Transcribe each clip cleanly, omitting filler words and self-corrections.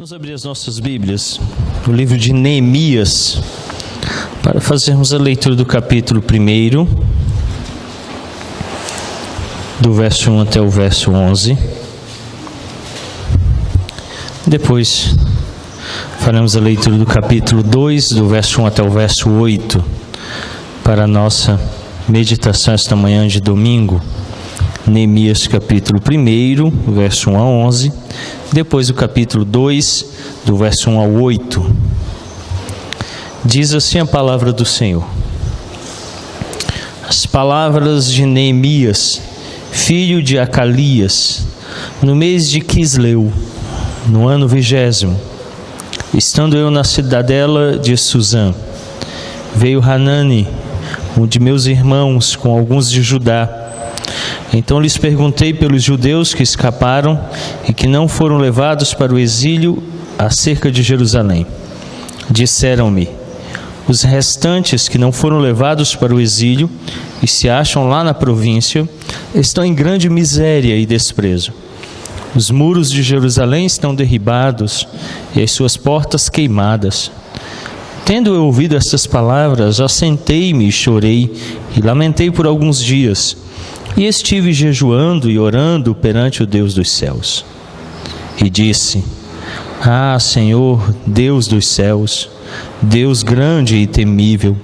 Vamos abrir as nossas Bíblias no livro de Neemias para fazermos a leitura do capítulo 1, do verso 1 até o verso 11. Depois faremos a leitura do capítulo 2, do verso 1 até o verso 8, para a nossa meditação esta manhã de domingo. Neemias capítulo 1, verso 1 a 11, depois o capítulo 2, do verso 1 ao 8. Diz assim a palavra do Senhor. As palavras de Neemias, filho de Acalias, no mês de Quisleu, no ano 20º, estando eu na cidadela de Suzã, veio Hanani, um de meus irmãos, com alguns de Judá. Então lhes perguntei pelos judeus que escaparam e que não foram levados para o exílio acerca de Jerusalém. Disseram-me: os restantes que não foram levados para o exílio e se acham lá na província estão em grande miséria e desprezo. Os muros de Jerusalém estão derribados e as suas portas queimadas. Tendo eu ouvido estas palavras, assentei-me e chorei e lamentei por alguns dias. E estive jejuando e orando perante o Deus dos céus. E disse: Ah, Senhor, Deus dos céus, Deus grande e temível,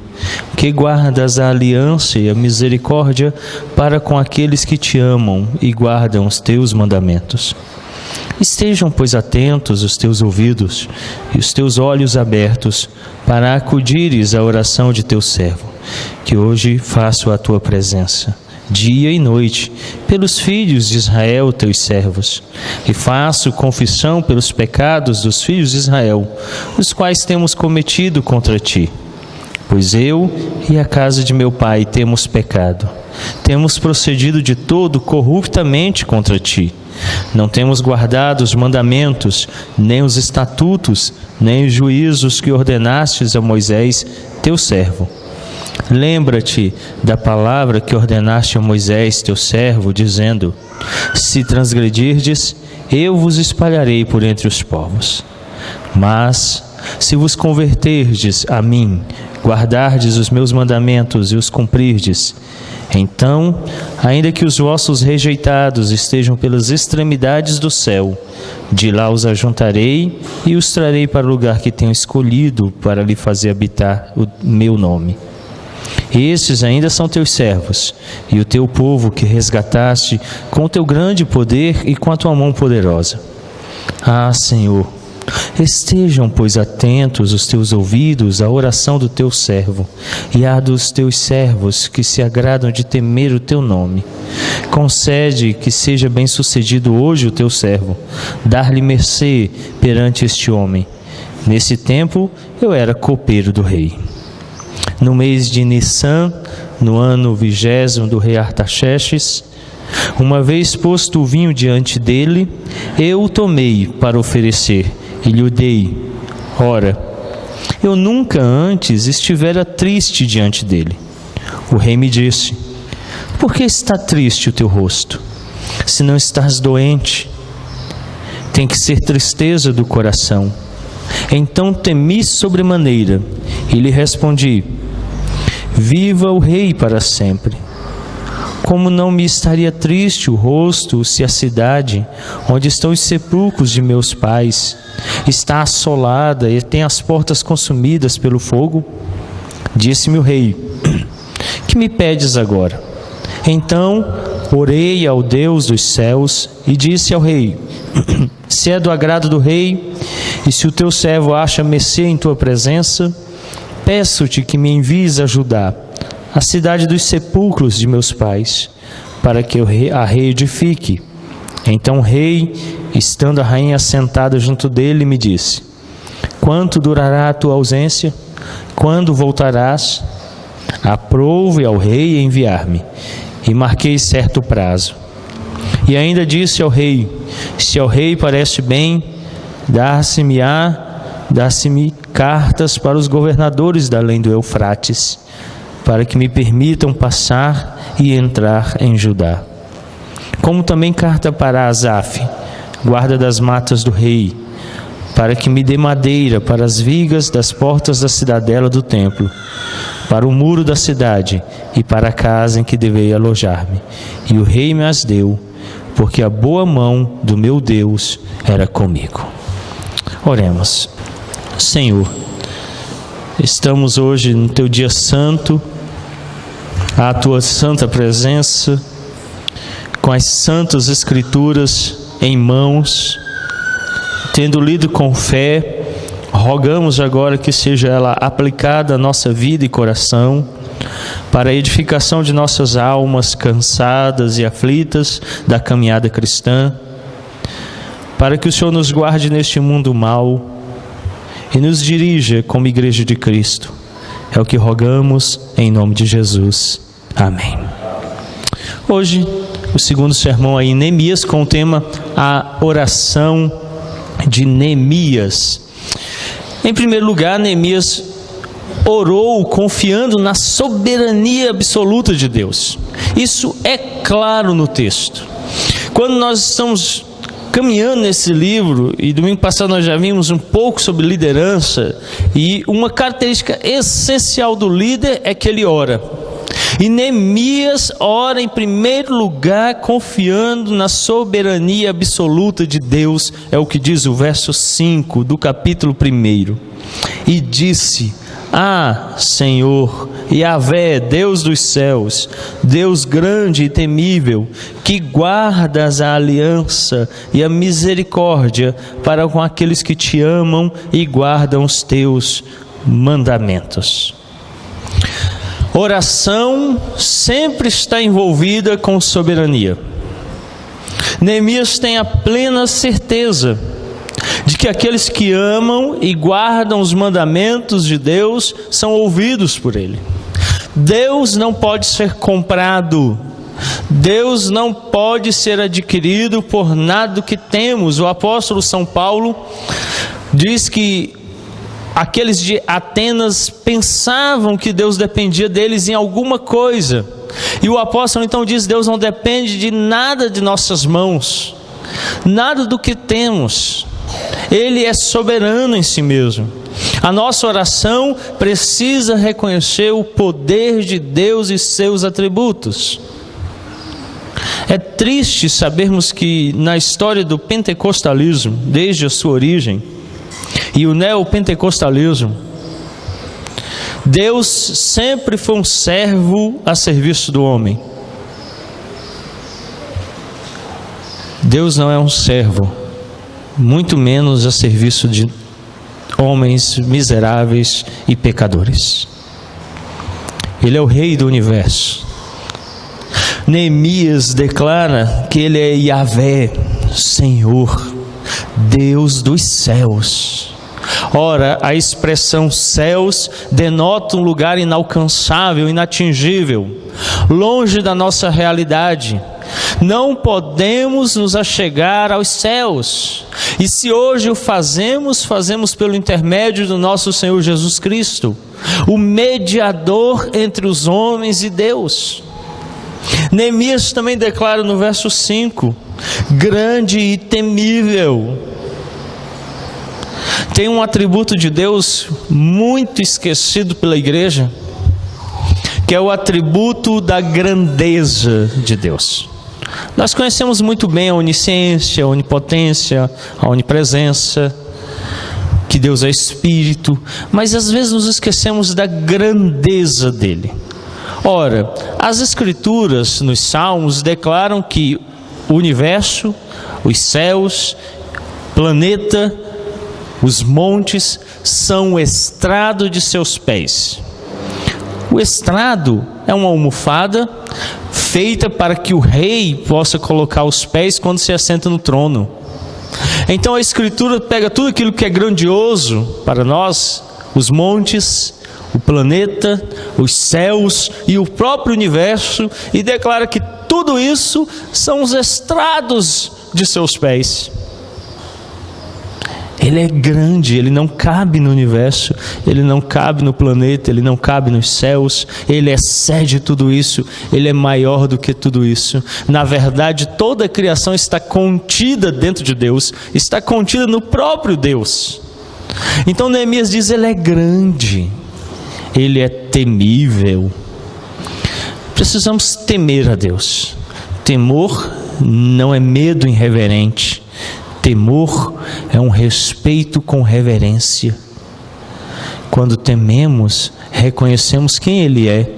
que guardas a aliança e a misericórdia para com aqueles que te amam e guardam os teus mandamentos. Estejam, pois, atentos os teus ouvidos e os teus olhos abertos para acudires à oração de teu servo, que hoje faço à tua presença, dia e noite, pelos filhos de Israel, teus servos, e faço confissão pelos pecados dos filhos de Israel, os quais temos cometido contra ti. Pois eu e a casa de meu pai temos pecado, temos procedido de todo corruptamente contra ti. Não temos guardado os mandamentos, nem os estatutos, nem os juízos que ordenastes a Moisés, teu servo. Lembra-te da palavra que ordenaste a Moisés, teu servo, dizendo: se transgredirdes, eu vos espalharei por entre os povos. Mas, se vos converterdes a mim, guardardes os meus mandamentos e os cumprirdes, então, ainda que os vossos rejeitados estejam pelas extremidades do céu, de lá os ajuntarei e os trarei para o lugar que tenho escolhido para lhe fazer habitar o meu nome. Estes ainda são teus servos, e o teu povo que resgataste com o teu grande poder e com a tua mão poderosa. Ah, Senhor, estejam, pois, atentos os teus ouvidos à oração do teu servo e à dos teus servos que se agradam de temer o teu nome. Concede que seja bem-sucedido hoje o teu servo, dar-lhe mercê perante este homem. Nesse tempo eu era copeiro do rei. No mês de Nissan, no ano 20º do rei Artaxerxes, uma vez posto o vinho diante dele, eu o tomei para oferecer e lhe o dei. Ora, eu nunca antes estivera triste diante dele. O rei me disse: por que está triste o teu rosto? Se não estás doente, tem que ser tristeza do coração. Então temi sobremaneira e lhe respondi: viva o rei para sempre. Como não me estaria triste o rosto se a cidade, onde estão os sepulcros de meus pais, está assolada e tem as portas consumidas pelo fogo? Disse-me o rei: que me pedes agora? Então orei ao Deus dos céus e disse ao rei: se é do agrado do rei, e se o teu servo acha mercê em tua presença, peço-te que me envies a Judá, a cidade dos sepulcros de meus pais, para que eu a reedifique. Então o rei, estando a rainha sentada junto dele, me disse: quanto durará a tua ausência? Quando voltarás? Aprove ao rei enviar-me, e marquei certo prazo. E ainda disse ao rei: se ao rei parece bem, dar-se-me cartas para os governadores da além do Eufrates, para que me permitam passar e entrar em Judá. Como também carta para Asaf, guarda das matas do rei, para que me dê madeira para as vigas das portas da cidadela do templo, para o muro da cidade e para a casa em que devei alojar-me. E o rei me as deu, porque a boa mão do meu Deus era comigo. Oremos. Senhor, estamos hoje no teu dia santo, à tua santa presença, com as santas escrituras em mãos, tendo lido com fé, rogamos agora que seja ela aplicada à nossa vida e coração, para a edificação de nossas almas cansadas e aflitas da caminhada cristã, para que o Senhor nos guarde neste mundo mau e nos dirija como Igreja de Cristo. É o que rogamos em nome de Jesus. Amém. Hoje, o segundo sermão aí em Neemias, com o tema A Oração de Neemias. Em primeiro lugar, Neemias orou confiando na soberania absoluta de Deus. Isso é claro no texto. Quando nós estamos caminhando nesse livro, e domingo passado nós já vimos um pouco sobre liderança, e uma característica essencial do líder é que ele ora. E Neemias ora em primeiro lugar confiando na soberania absoluta de Deus, é o que diz o verso 5 do capítulo 1. E disse: Ah, Senhor, Yahvé, Deus dos céus, Deus grande e temível, que guardas a aliança e a misericórdia para com aqueles que te amam e guardam os teus mandamentos. Oração sempre está envolvida com soberania. Neemias tem a plena certeza de que aqueles que amam e guardam os mandamentos de Deus são ouvidos por Ele. Deus não pode ser comprado. Deus não pode ser adquirido por nada do que temos. O apóstolo São Paulo diz que aqueles de Atenas pensavam que Deus dependia deles em alguma coisa. E o apóstolo então diz: Deus não depende de nada de nossas mãos, nada do que temos. Ele é soberano em si mesmo. A nossa oração precisa reconhecer o poder de Deus e seus atributos. É triste sabermos que na história do pentecostalismo, desde a sua origem, e o neopentecostalismo, Deus sempre foi um servo a serviço do homem. Deus não é um servo, muito menos a serviço de homens miseráveis e pecadores. Ele é o Rei do universo. Neemias declara que Ele é Yahvé, Senhor, Deus dos céus. Ora, a expressão céus denota um lugar inalcançável, inatingível, longe da nossa realidade. Não podemos nos achegar aos céus. E se hoje o fazemos, fazemos pelo intermédio do nosso Senhor Jesus Cristo, o mediador entre os homens e Deus. Neemias também declara no verso 5: grande e temível. Tem um atributo de Deus muito esquecido pela igreja, que é o atributo da grandeza de Deus. Nós conhecemos muito bem a onisciência, a onipotência, a onipresença, que Deus é Espírito, mas às vezes nos esquecemos da grandeza dele. Ora, as Escrituras nos Salmos declaram que o universo, os céus, planeta, os montes são o estrado de seus pés. O estrado é uma almofada feita para que o rei possa colocar os pés quando se assenta no trono. Então a Escritura pega tudo aquilo que é grandioso para nós, os montes, o planeta, os céus e o próprio universo, e declara que tudo isso são os estrados de seus pés. Ele é grande, Ele não cabe no universo, Ele não cabe no planeta, Ele não cabe nos céus, Ele excede tudo isso, Ele é maior do que tudo isso. Na verdade, toda a criação está contida dentro de Deus, está contida no próprio Deus. Então Neemias diz, Ele é grande, Ele é temível. Precisamos temer a Deus. Temor não é medo irreverente. Temor é um respeito com reverência. Quando tememos, reconhecemos quem Ele é.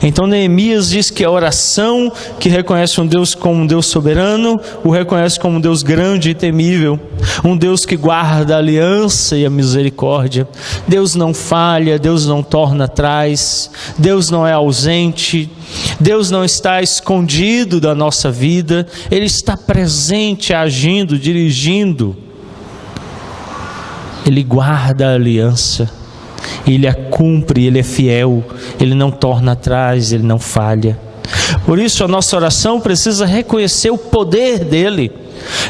Então Neemias diz que a oração que reconhece um Deus como um Deus soberano, o reconhece como um Deus grande e temível, um Deus que guarda a aliança e a misericórdia. Deus não falha, Deus não torna atrás, Deus não é ausente, Deus não está escondido da nossa vida, Ele está presente, agindo, dirigindo. Ele guarda a aliança, Ele a cumpre, Ele é fiel, Ele não torna atrás, Ele não falha. Por isso a nossa oração precisa reconhecer o poder dEle,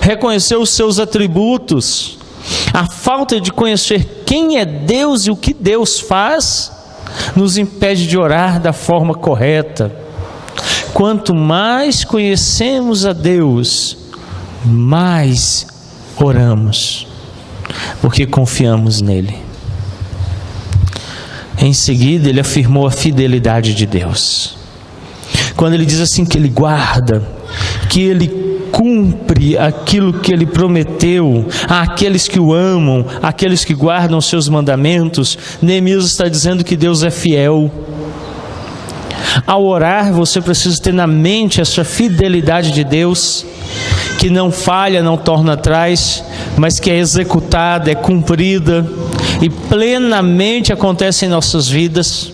reconhecer os seus atributos. A falta de conhecer quem é Deus e o que Deus faz, nos impede de orar da forma correta. Quanto mais conhecemos a Deus, mais oramos, porque confiamos nele. Em seguida, ele afirmou a fidelidade de Deus. Quando ele diz assim que ele guarda, que ele cumpre aquilo que ele prometeu àqueles que o amam, àqueles que guardam os seus mandamentos, Neemias está dizendo que Deus é fiel. Ao orar, você precisa ter na mente essa fidelidade de Deus, que não falha, não torna atrás, mas que é executada, é cumprida e plenamente acontece em nossas vidas.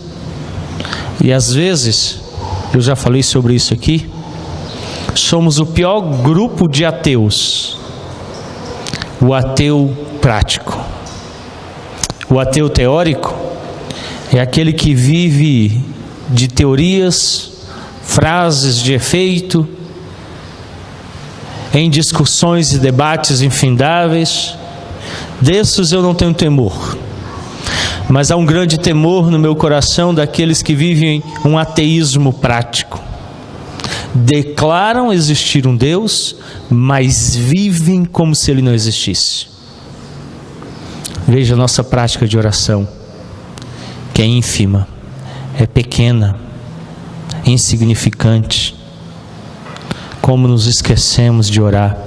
E às vezes, eu já falei sobre isso aqui, somos o pior grupo de ateus, o ateu prático. O ateu teórico é aquele que vive de teorias, frases de efeito, em discussões e debates infindáveis. Desses eu não tenho temor, mas há um grande temor no meu coração daqueles que vivem um ateísmo prático. Declaram existir um Deus, mas vivem como se Ele não existisse. Veja a nossa prática de oração, que é ínfima, é pequena, insignificante. Como nos esquecemos de orar.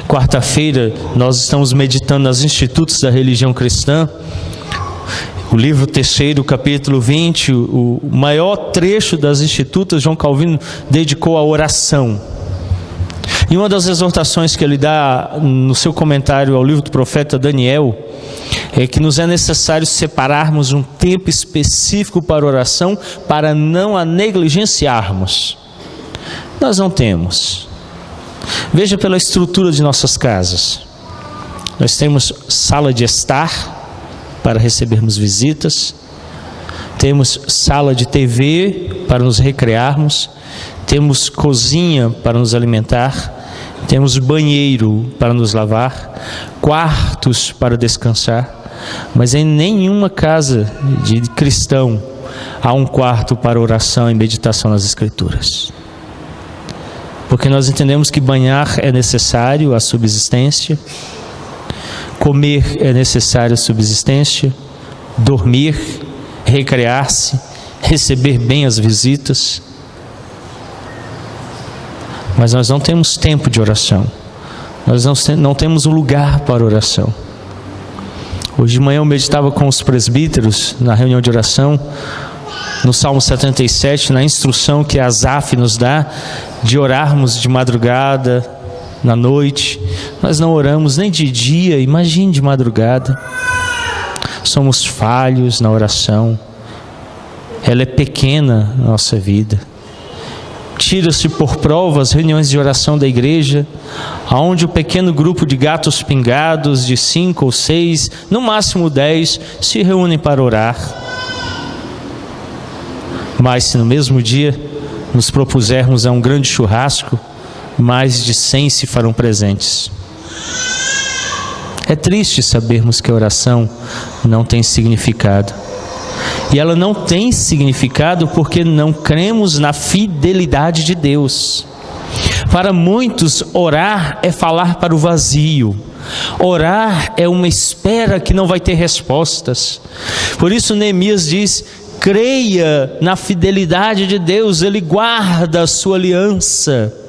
Quarta-feira nós estamos meditando nos institutos da religião cristã. O livro 3º, capítulo 20, o maior trecho das institutas, João Calvino dedicou à oração. E uma das exortações que ele dá no seu comentário ao livro do profeta Daniel é que nos é necessário separarmos um tempo específico para oração para não a negligenciarmos. Nós não temos. Veja pela estrutura de nossas casas. Nós temos sala de estar para recebermos visitas, temos sala de TV para nos recrearmos, temos cozinha para nos alimentar, temos banheiro para nos lavar, quartos para descansar, mas em nenhuma casa de cristão há um quarto para oração e meditação nas Escrituras. Porque nós entendemos que banhar é necessário à subsistência, comer é necessário à subsistência, dormir, recrear-se, receber bem as visitas. Mas nós não temos tempo de oração, nós não temos um lugar para oração. Hoje de manhã eu meditava com os presbíteros na reunião de oração, no Salmo 77, na instrução que Asaf nos dá de orarmos de madrugada, na noite. Nós não oramos nem de dia, imagine de madrugada. Somos falhos na oração, ela é pequena na nossa vida. Tira-se por prova as reuniões de oração da igreja, onde o pequeno grupo de gatos pingados, de 5 ou 6, no máximo 10, se reúnem para orar. Mas se no mesmo dia nos propusermos a um grande churrasco, mais de 100 se farão presentes. É triste sabermos que a oração não tem significado. E ela não tem significado porque não cremos na fidelidade de Deus. Para muitos, orar é falar para o vazio. Orar é uma espera que não vai ter respostas. Por isso Neemias diz: creia na fidelidade de Deus, Ele guarda a sua aliança.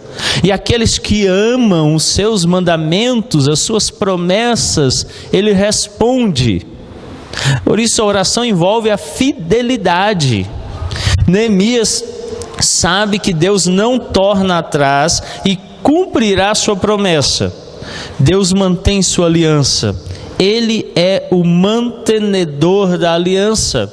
E aqueles que amam os seus mandamentos, as suas promessas, Ele responde. Por isso a oração envolve a fidelidade. Neemias sabe que Deus não torna atrás e cumprirá sua promessa. Deus mantém sua aliança. Ele é o mantenedor da aliança.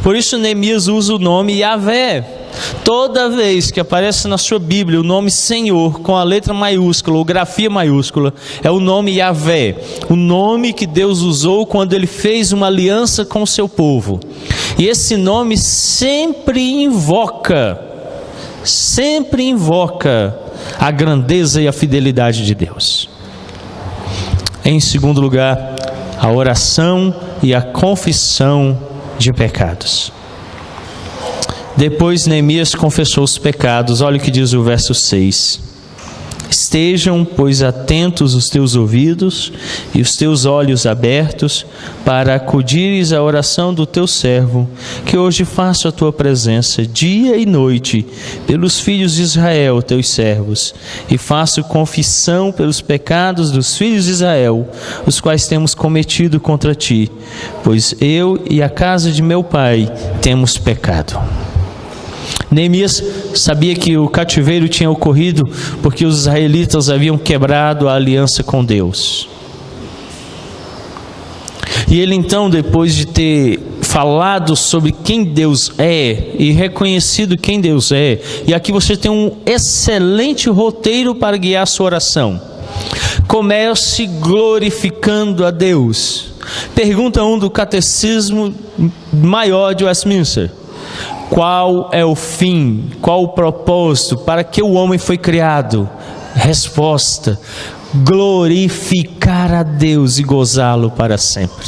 Por isso Neemias usa o nome Yahvé. Toda vez que aparece na sua Bíblia o nome Senhor com a letra maiúscula ou grafia maiúscula, é o nome Yahvé, o nome que Deus usou quando Ele fez uma aliança com o seu povo. E esse nome sempre invoca a grandeza e a fidelidade de Deus. Em segundo lugar, a oração e a confissão de pecados. Depois Neemias confessou os pecados. Olha o que diz o verso 6. Estejam, pois, atentos os teus ouvidos e os teus olhos abertos para acudires à oração do teu servo, que hoje faço a tua presença dia e noite pelos filhos de Israel, teus servos, e faço confissão pelos pecados dos filhos de Israel, os quais temos cometido contra ti, pois eu e a casa de meu pai temos pecado. Neemias sabia que o cativeiro tinha ocorrido porque os israelitas haviam quebrado a aliança com Deus. E ele então, depois de ter falado sobre quem Deus é e reconhecido quem Deus é, e aqui você tem um excelente roteiro para guiar a sua oração. Comece glorificando a Deus. Pergunta 1 do Catecismo Maior de Westminster: qual é o fim, qual o propósito, para que o homem foi criado? Resposta: glorificar a Deus e gozá-lo para sempre.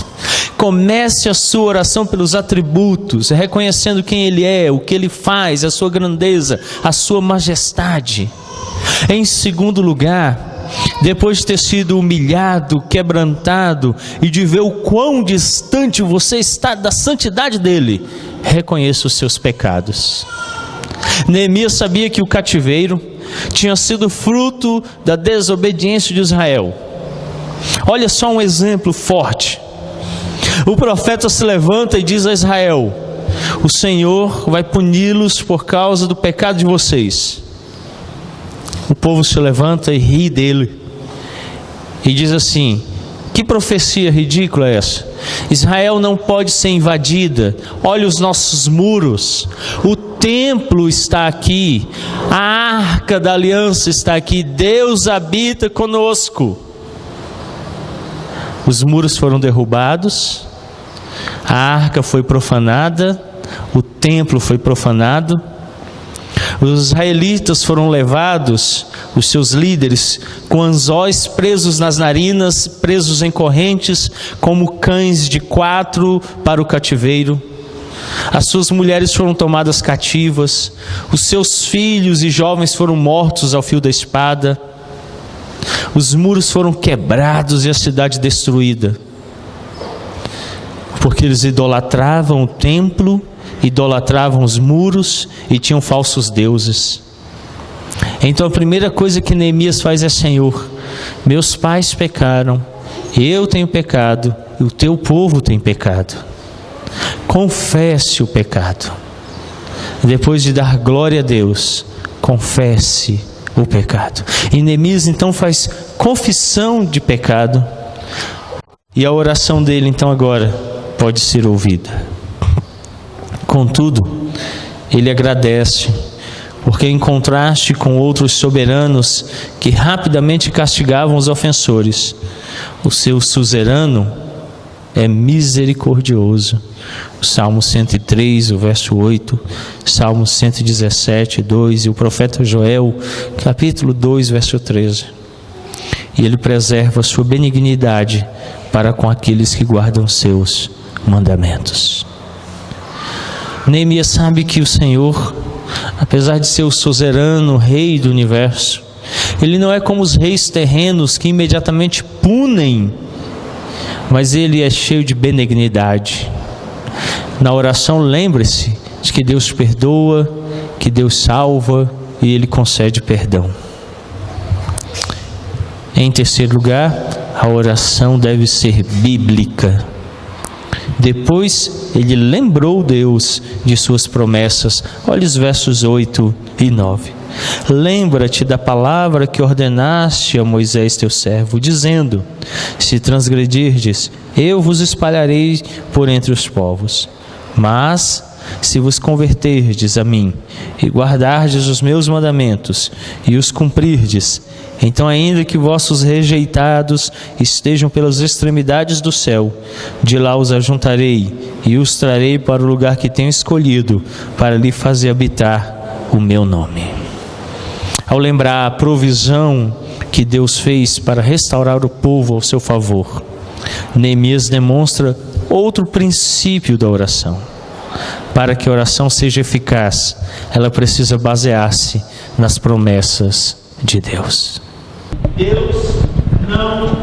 Comece a sua oração pelos atributos, reconhecendo quem Ele é, o que Ele faz, a sua grandeza, a sua majestade. Em segundo lugar, depois de ter sido humilhado, quebrantado e de ver o quão distante você está da santidade dEle, reconheça os seus pecados. Neemias sabia que o cativeiro tinha sido fruto da desobediência de Israel. Olha só um exemplo forte. O profeta se levanta e diz a Israel: o Senhor vai puni-los por causa do pecado de vocês. O povo se levanta e ri dele e diz assim: que profecia ridícula é essa? Israel não pode ser invadida. Olha os nossos muros, o templo está aqui, a arca da aliança está aqui, Deus habita conosco. Os muros foram derrubados, a arca foi profanada, o templo foi profanado. Os israelitas foram levados, os seus líderes, com anzóis presos nas narinas, presos em correntes, como cães de 4 para o cativeiro. As suas mulheres foram tomadas cativas, os seus filhos e jovens foram mortos ao fio da espada. Os muros foram quebrados e a cidade destruída, porque eles idolatravam o templo, idolatravam os muros e tinham falsos deuses. Então a primeira coisa que Neemias faz é: Senhor, meus pais pecaram, eu tenho pecado e o teu povo tem pecado. Confesse o pecado. Depois de dar glória a Deus, confesse o pecado. E Neemias então faz confissão de pecado, e a oração dele então agora pode ser ouvida. Contudo, ele agradece, porque em contraste com outros soberanos que rapidamente castigavam os ofensores, o seu suzerano é misericordioso. O Salmo 103, o verso 8, Salmo 117, 2 e o profeta Joel, capítulo 2, verso 13. e Ele preserva a sua benignidade para com aqueles que guardam seus mandamentos. Neemias sabe que o Senhor, apesar de ser o suzerano, rei do universo, Ele não é como os reis terrenos que imediatamente punem, mas Ele é cheio de benignidade. Na oração, lembre-se de que Deus perdoa, que Deus salva e Ele concede perdão. Em terceiro lugar, a oração deve ser bíblica. Depois, ele lembrou Deus de suas promessas. Olha os versos 8 e 9. Lembra-te da palavra que ordenaste a Moisés teu servo, dizendo: se transgredirdes, eu vos espalharei por entre os povos. Mas, se vos converterdes a mim e guardardes os meus mandamentos e os cumprirdes, então ainda que vossos rejeitados estejam pelas extremidades do céu, de lá os ajuntarei e os trarei para o lugar que tenho escolhido, para lhe fazer habitar o meu nome. Ao lembrar a provisão que Deus fez para restaurar o povo ao seu favor, Neemias demonstra outro princípio da oração. Para que a oração seja eficaz, ela precisa basear-se nas promessas de Deus. Deus não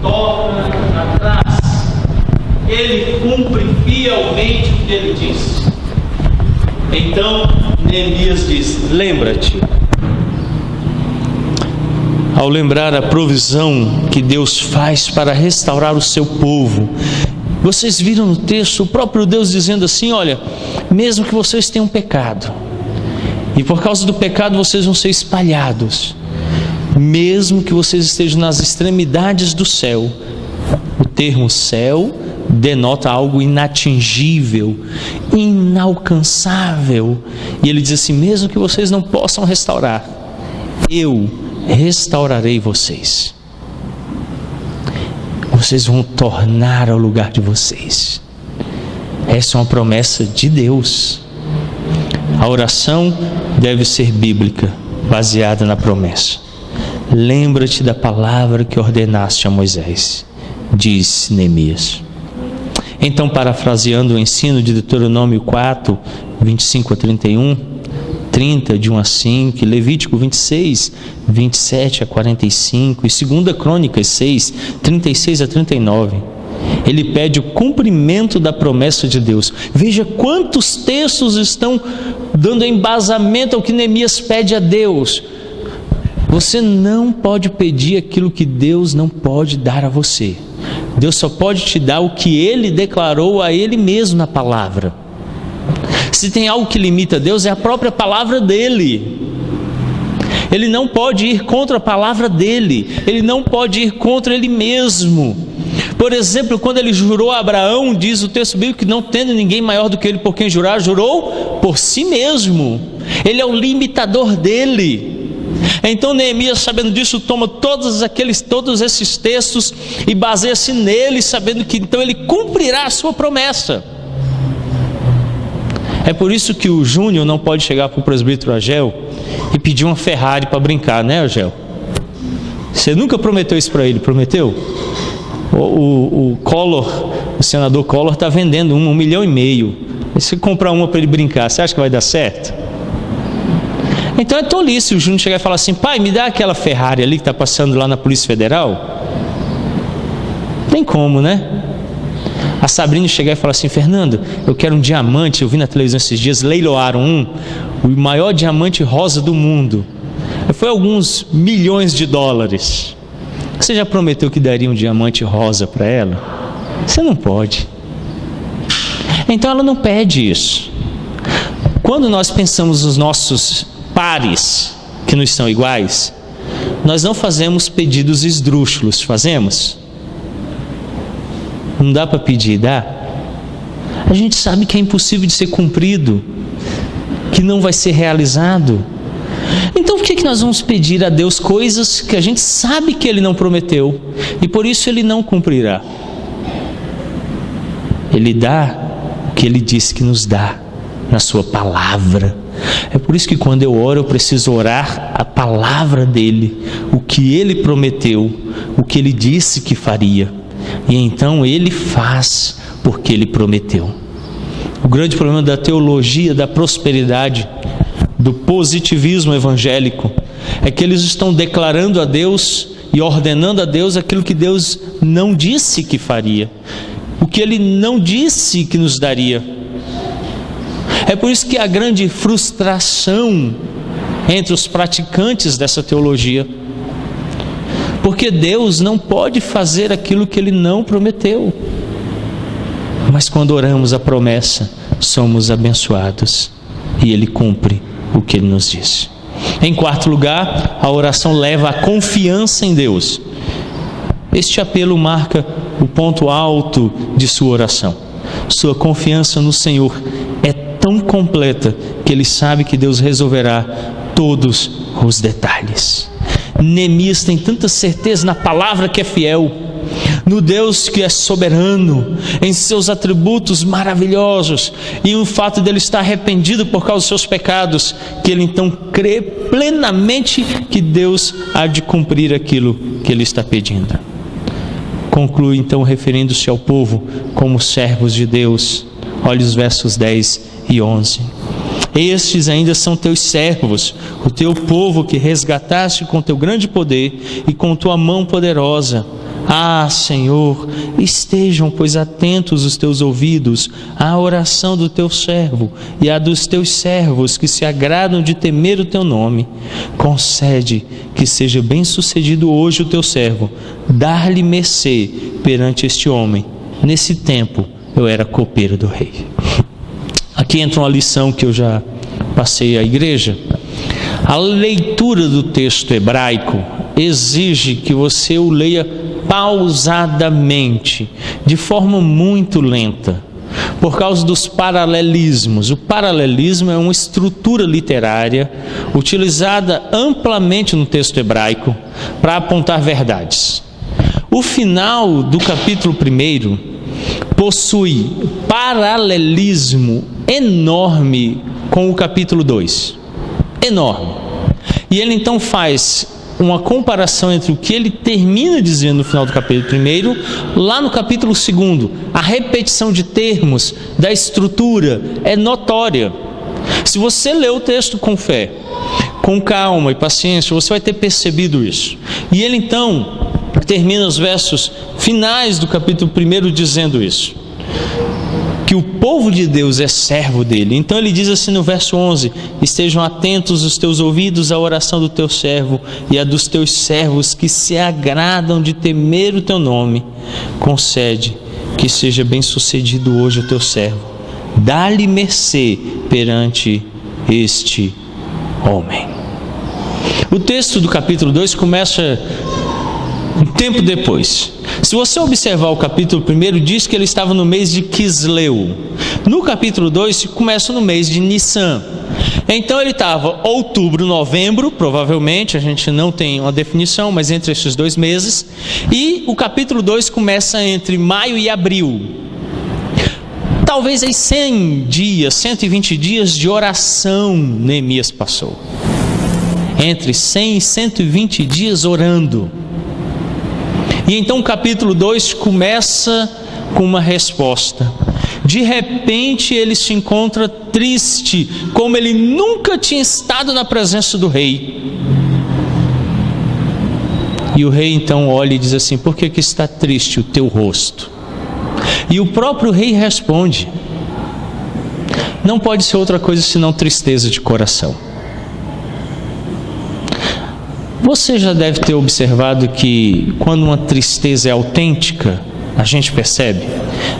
torna atrás. Ele cumpre fielmente o que Ele diz. Então, Neemias diz: lembra-te. Ao lembrar a provisão que Deus faz para restaurar o seu povo, vocês viram no texto o próprio Deus dizendo assim: olha, mesmo que vocês tenham pecado, e por causa do pecado vocês vão ser espalhados, mesmo que vocês estejam nas extremidades do céu. O termo céu denota algo inatingível, inalcançável. E ele diz assim: mesmo que vocês não possam restaurar, eu restaurarei vocês. Vocês vão tornar ao lugar de vocês. Essa é uma promessa de Deus. A oração deve ser bíblica, baseada na promessa. Lembra-te da palavra que ordenaste a Moisés, diz Neemias. Então, parafraseando o ensino de Deuteronômio 4, 25 a 31, 30, de 1 a 5, Levítico 26, 27 a 45, e 2 Crônicas 6, 36 a 39, ele pede o cumprimento da promessa de Deus. Veja quantos textos estão dando embasamento ao que Neemias pede a Deus. Você não pode pedir aquilo que Deus não pode dar a você. Deus só pode te dar o que Ele declarou a Ele mesmo na palavra. Se tem algo que limita Deus, é a própria palavra dEle. Ele não pode ir contra a palavra dEle. Ele não pode ir contra Ele mesmo. Por exemplo, quando Ele jurou a Abraão, diz o texto bíblico que não tendo ninguém maior do que Ele por quem jurar, jurou por si mesmo. Ele é o limitador dEle. Então Neemias, sabendo disso, toma todos esses textos e baseia-se neles, sabendo que então ele cumprirá a sua promessa. É por isso que o Júnior não pode chegar para o presbítero Agel e pedir uma Ferrari para brincar, né, Agel? Você nunca prometeu isso para ele, prometeu? O Collor, o senador Collor, está vendendo 1,5 milhão. E se comprar uma para ele brincar, você acha que vai dar certo? Então é tolice o Júnior chegar e falar assim: pai, me dá aquela Ferrari ali que está passando lá na Polícia Federal. Tem como, né? A Sabrina chegar e falar assim: Fernando, eu quero um diamante. Eu vi na televisão esses dias, leiloaram o maior diamante rosa do mundo. Foi alguns milhões de dólares. Você já prometeu que daria um diamante rosa para ela? Você não pode. Então ela não pede isso. Quando nós pensamos nos nossos pares que nos são iguais, nós não fazemos pedidos esdrúxulos, fazemos? Não dá para pedir, dá? A gente sabe que é impossível de ser cumprido, que não vai ser realizado. Então por que nós vamos pedir a Deus coisas que a gente sabe que Ele não prometeu e por isso Ele não cumprirá? Ele dá o que Ele disse que nos dá na sua palavra. É por isso que quando eu oro, eu preciso orar a palavra dele, o que ele prometeu, o que ele disse que faria. E então ele faz porque ele prometeu. O grande problema da teologia da prosperidade, do positivismo evangélico, é que eles estão declarando a Deus e ordenando a Deus aquilo que Deus não disse que faria, o que ele não disse que nos daria. É por isso que há grande frustração entre os praticantes dessa teologia, porque Deus não pode fazer aquilo que ele não prometeu. Mas quando oramos a promessa, somos abençoados e ele cumpre o que ele nos disse. Em quarto lugar, a oração leva à confiança em Deus. Este apelo marca o ponto alto de sua oração. Sua confiança no Senhor é tão completa que ele sabe que Deus resolverá todos os detalhes. Neemias tem tanta certeza na palavra que é fiel, no Deus que é soberano, em seus atributos maravilhosos e no fato dele estar arrependido por causa dos seus pecados, que ele então crê plenamente que Deus há de cumprir aquilo que ele está pedindo. Conclui então referindo-se ao povo como servos de Deus. Olhe os versos 10 e 11. Estes ainda são teus servos, o teu povo que resgataste com teu grande poder e com tua mão poderosa. Ah, Senhor, estejam, pois, atentos os teus ouvidos à oração do teu servo e à dos teus servos que se agradam de temer o teu nome. Concede que seja bem-sucedido hoje o teu servo, dar-lhe mercê perante este homem. Nesse tempo eu era copeiro do rei. Aqui entra uma lição que eu já passei à igreja. A leitura do texto hebraico exige que você o leia pausadamente, de forma muito lenta, por causa dos paralelismos. O paralelismo é uma estrutura literária utilizada amplamente no texto hebraico para apontar verdades. O final do capítulo 1 possui paralelismo enorme com o capítulo 2. Enorme. E ele então faz uma comparação entre o que ele termina dizendo no final do capítulo 1, lá no capítulo 2. A repetição de termos, da estrutura, é notória. Se você ler o texto com fé, com calma e paciência, você vai ter percebido isso. E ele então termina os versos finais do capítulo 1 dizendo isso, que o povo de Deus é servo dele. Então ele diz assim no verso 11: estejam atentos os teus ouvidos à oração do teu servo e à dos teus servos que se agradam de temer o teu nome. Concede que seja bem sucedido hoje o teu servo, dá-lhe mercê perante este homem. O texto do capítulo 2 começa um tempo depois. Se você observar o capítulo 1, diz que ele estava no mês de Quisleu. No capítulo 2, começa no mês de Nissan. Então ele estava outubro, novembro, provavelmente, a gente não tem uma definição, mas entre esses 2 meses. E o capítulo 2 começa entre maio e abril. Talvez aí 100 dias, 120 dias de oração Neemias passou. Entre 100 e 120 dias orando. E então o capítulo 2 começa com uma resposta. De repente ele se encontra triste, como ele nunca tinha estado na presença do rei. E o rei então olha e diz assim: por que está triste o teu rosto? E o próprio rei responde: não pode ser outra coisa senão tristeza de coração. Você já deve ter observado que quando uma tristeza é autêntica, a gente percebe,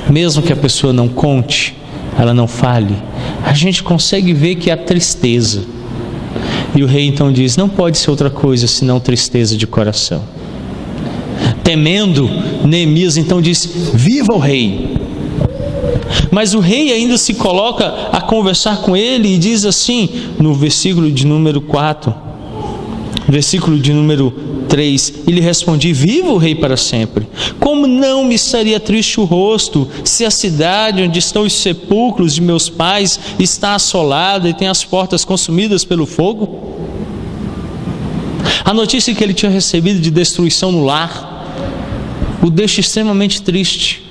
mesmo que a pessoa não conte, ela não fale, a gente consegue ver que há tristeza. E o rei então diz: não pode ser outra coisa senão tristeza de coração. Temendo, Neemias então diz: viva o rei! Mas o rei ainda se coloca a conversar com ele e diz assim, no versículo de número 4, versículo de número 3: E lhe respondi: viva o rei para sempre. Como não me estaria triste o rosto, se a cidade onde estão os sepulcros de meus pais está assolada e tem as portas consumidas pelo fogo? A notícia que ele tinha recebido de destruição no lar o deixa extremamente triste.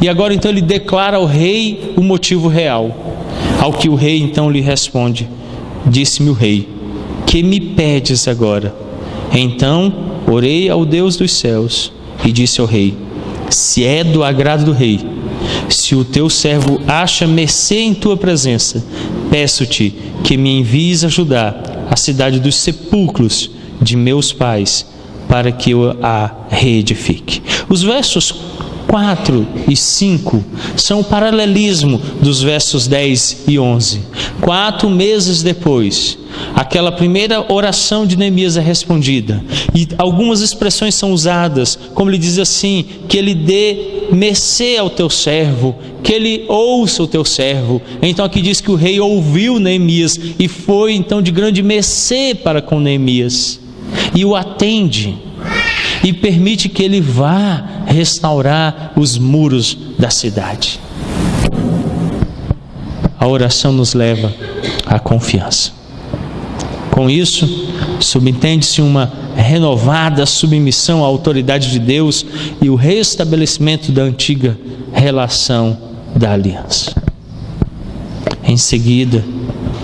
E agora então ele declara ao rei o motivo real. Ao que o rei então lhe responde: disse-me o rei: que me pedes agora? Então orei ao Deus dos céus e disse ao rei: se é do agrado do rei, se o teu servo acha mercê em tua presença, peço-te que me envies ajudar a cidade dos sepulcros de meus pais, para que eu a reedifique. Os versos 4 e 5 são o paralelismo dos versos 10 e 11. 4 meses depois, aquela primeira oração de Neemias é respondida, e algumas expressões são usadas, como ele diz assim: que ele dê mercê ao teu servo, que ele ouça o teu servo. Então aqui diz que o rei ouviu Neemias e foi então de grande mercê para com Neemias, e o atende e permite que ele vá restaurar os muros da cidade. A oração nos leva à confiança. Com isso, subentende-se uma renovada submissão à autoridade de Deus e o restabelecimento da antiga relação da aliança. Em seguida,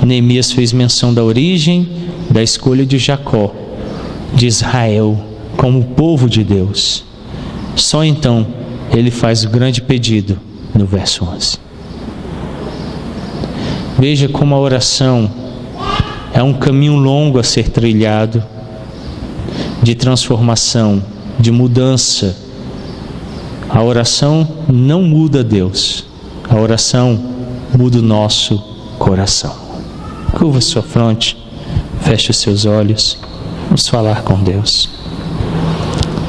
Neemias fez menção da origem da escolha de Jacó, de Israel, como povo de Deus. Só então ele faz o grande pedido no verso 11. Veja como a oração é um caminho longo a ser trilhado, de transformação, de mudança. A oração não muda Deus, a oração muda o nosso coração. Curva sua fronte, feche os seus olhos, vamos falar com Deus.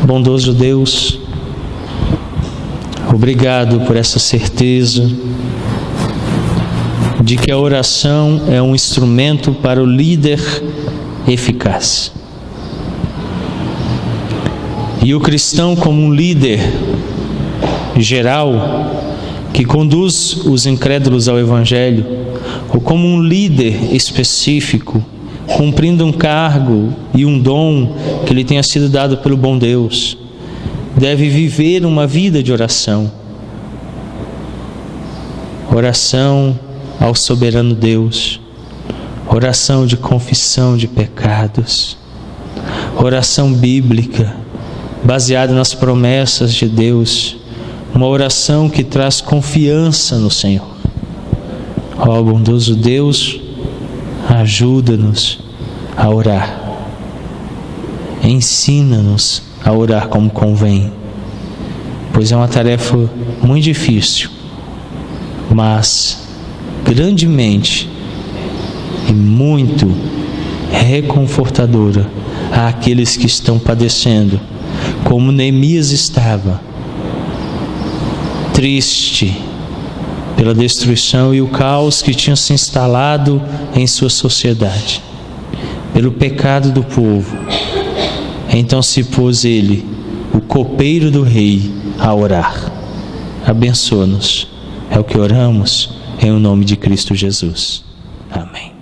Bondoso Deus, obrigado por essa certeza de que a oração é um instrumento para o líder eficaz. E o cristão, como um líder geral que conduz os incrédulos ao Evangelho, ou como um líder específico, cumprindo um cargo e um dom que lhe tenha sido dado pelo bom Deus, deve viver uma vida de oração. Oração ao soberano Deus, oração de confissão de pecados, oração bíblica, baseada nas promessas de Deus, uma oração que traz confiança no Senhor. Ó bondoso Deus, ajuda-nos a orar, ensina-nos a orar como convém, pois é uma tarefa muito difícil, mas grandemente e muito reconfortadora àqueles que estão padecendo, como Neemias estava, triste pela destruição e o caos que tinha se instalado em sua sociedade, pelo pecado do povo. Então se pôs ele, o copeiro do rei, a orar. Abençoa-nos, é o que oramos, em nome de Cristo Jesus. Amém.